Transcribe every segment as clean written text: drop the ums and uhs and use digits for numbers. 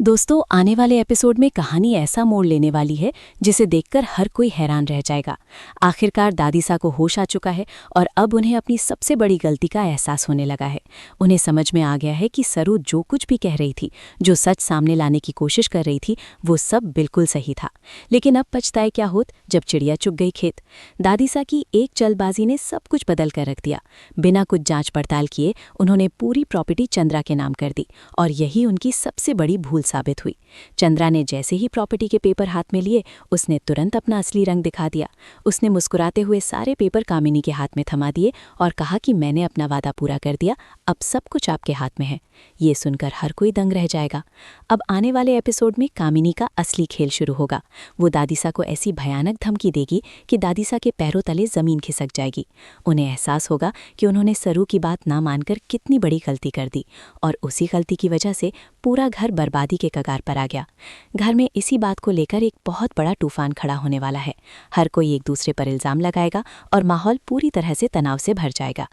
दोस्तों, आने वाले एपिसोड में कहानी ऐसा मोड़ लेने वाली है जिसे देखकर हर कोई हैरान रह जाएगा। आखिरकार दादीसा को होश आ चुका है और अब उन्हें अपनी सबसे बड़ी गलती का एहसास होने लगा है। उन्हें समझ में आ गया है कि सरू जो कुछ भी कह रही थी, जो सच सामने लाने की कोशिश कर रही थी, वो सब बिल्कुल सही था। लेकिन अब पछताए क्या होत जब चिड़िया चुग गई खेत। दादीसा की एक जल्दबाजी ने सब कुछ बदल कर रख दिया। बिना कुछ जांच पड़ताल किए उन्होंने पूरी प्रॉपर्टी चंद्रा के नाम कर दी और यही उनकी सबसे बड़ी भूल साबित हुई। चंद्रा ने जैसे ही प्रॉपर्टी के पेपर हाथ में लिए, उसने तुरंत अपना असली रंग दिखा दिया। उसने मुस्कुराते हुए सारे पेपर कामिनी के हाथ में थमा दिए और कहा कि मैंने अपना वादा पूरा कर दिया, अब सब कुछ आपके हाथ में है। ये सुनकर हर कोई दंग रह जाएगा। अब आने वाले एपिसोड में कामिनी का असली खेल शुरू होगा। वो दादीसा को ऐसी भयानक धमकी देगी कि दादीसा के पैरों तले जमीन खिसक जाएगी। उन्हें एहसास होगा कि उन्होंने सरू की बात ना मानकर कितनी बड़ी गलती कर दी और उसी गलती की वजह से पूरा घर बर्बादी के कगार पर आ गया। घर में इसी बात को लेकर एक बहुत बड़ा तूफान खड़ा होने वाला है। हर कोई एक दूसरे पर इल्जाम लगाएगा और माहौल पूरी तरह से तनाव से भर जाएगा।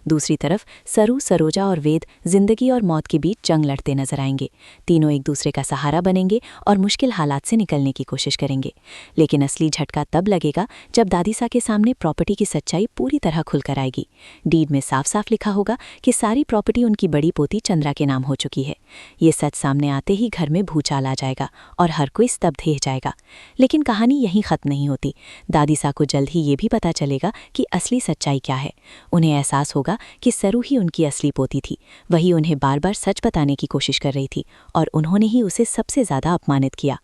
दूसरी तरफ सरू, सरोजा और वेद जिंदगी और मौत के बीच जंग लड़ते नजर आएंगे। तीनों एक दूसरे का सहारा बनेंगे और मुश्किल हालात से निकलने की कोशिश करेंगे। लेकिन असली झटका तब लगेगा जब दादीसा के सामने प्रॉपर्टी की सच्चाई पूरी तरह खुलकर आएगी। डीड में साफ साफ लिखा होगा कि सारी प्रॉपर्टी उनकी बड़ी पोती चंद्रा के नाम हो चुकी है। ये सच सामने आते ही घर में भूचाल आ जाएगा और हर कोई स्तब्ध हो जाएगा। लेकिन कहानी यहीं खत्म नहीं होती। दादीसा को जल्द ही ये भी पता चलेगा कि असली सच्चाई क्या है। उन्हें एहसास होगा कि सरू ही उनकी असली पोती थी। वही उन्हें बार बार सच बताने की कोशिश कर रही थी और उन्होंने ही उसे सबसे ज्यादा अपमानित किया।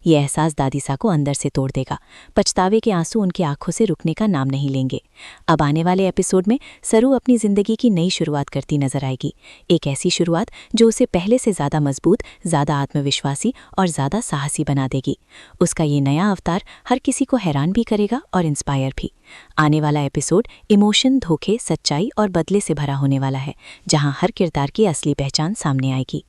ये एहसास दादीसा को अंदर से तोड़ देगा। पछतावे के आंसू उनकी आंखों से रुकने का नाम नहीं लेंगे। अब आने वाले एपिसोड में सरू अपनी जिंदगी की नई शुरुआत करती नजर आएगी। एक ऐसी शुरुआत जो उसे पहले से ज्यादा मजबूत, ज्यादा आत्मविश्वासी और ज्यादा साहसी बना देगी। उसका ये नया अवतार हर किसी को हैरान भी करेगा और इंस्पायर भी। आने वाला एपिसोड इमोशन, धोखे, सच्चाई और बदले से भरा होने वाला है, जहां हर किरदार की असली पहचान सामने आएगी।